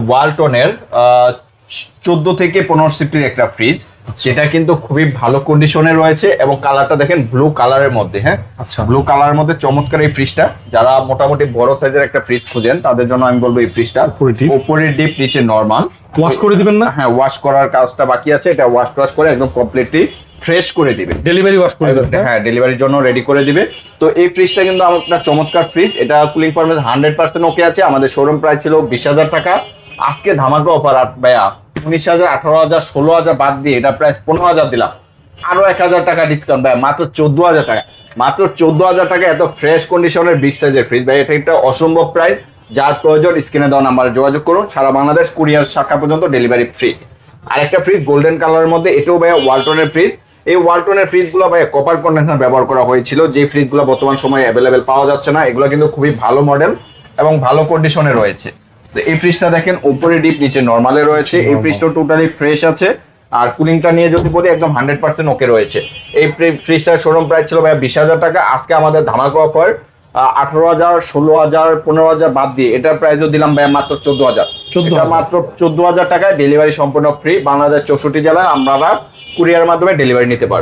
ওয়ালটনের 14 থেকে 15 সিফটির একটা ফ্রিজ, সেটা কিন্তু খুবই ভালো কন্ডিশনে রয়েছে এবং কালারটা দেখেন ব্লু কালারের মধ্যে। হ্যাঁ, আচ্ছা। ব্লু কালারের মধ্যে চমৎকার এই ফ্রিজটা। যারা মোটামুটি বড় সাইজের একটা ফ্রিজ খুঁজেন তাদের জন্য আমি বলবো এই ফ্রিজটা। উপরে ডিপ নিচে নরমাল। ওয়াশ করে দিবেন না? হ্যাঁ, ওয়াশ করার কাজটা বাকি আছে, এটা ওয়াশ করে একদম কমপ্লিটলি ফ্রেশ করে দিবে। ডেলিভারি ওয়াশ করে দিবেন? হ্যাঁ, ডেলিভারির জন্য রেডি করে দিবে। তো এই ফ্রিজটা কিন্তু আপনার চমৎকার ফ্রিজ, এটা কুলিং পারফরম্যান্স 100% ওকে আছে। আমাদের শোরুম প্রাইস ছিল 20,000 টাকা, আজকে ধামাকা অফার ভাইয়া 19,000, 18,000, 16,000 বাদ দিয়ে এটা প্রাইস 15,000 দিলাম, আরো 1,000 টাকা ডিসকাউন্ট ভাই, মাত্র 14,000 টাকা। মাত্র 14,000 টাকা এত ফ্রেশ কন্ডিশনের বিগ সাইজের ফ্রিজ ভাই, এটা একটা অসম্ভব প্রাইস। যার প্রয়োজন স্ক্রিনে দেওয়া নাম্বারে যোগাযোগ করুন, সারা বাংলাদেশ কুরিয়ার শাখা পর্যন্ত ডেলিভারি ফ্রি। আরেকটা ফ্রিজ গোল্ডেন কালারের মধ্যে, এটাও ভাইয়া ওয়ালটনের ফ্রিজ। এই ওয়ালটনের ফ্রিজগুলো ভাই কপার কন্ডেন্সার ব্যবহার করা হয়েছিল, যে ফ্রিজগুলো বর্তমান সময়ে অ্যাভেলেবেল পাওয়া যাচ্ছে না। এগুলো কিন্তু খুবই ভালো মডেল এবং ভালো কন্ডিশনে রয়েছে। তো এই ফ্রিজটা দেখেন উপরে ডিপ নিচে নরমালে রয়েছে। এই ফ্রিজটা টোটালি ফ্রেশ আছে। আর কুলিংটা নিয়ে যদি বলি একদম 100% ওকে রয়েছে। এই ফ্রিজটার শোরুম প্রাইস ছিল ভাই 20,000 টাকা, আজকে আমাদের ধামাকা অফার 18,000, 16,000, 15,000 বাদ দিয়ে এটার প্রাইসও দিলাম ভাই মাত্র 14,000। মাত্র 14,000 টাকায় ডেলিভারি সম্পূর্ণ ফ্রি। বাংলাদেশ 64 জেলায় আমরা কুরিয়ার মাধ্যমে ডেলিভারি নিতে পারবো।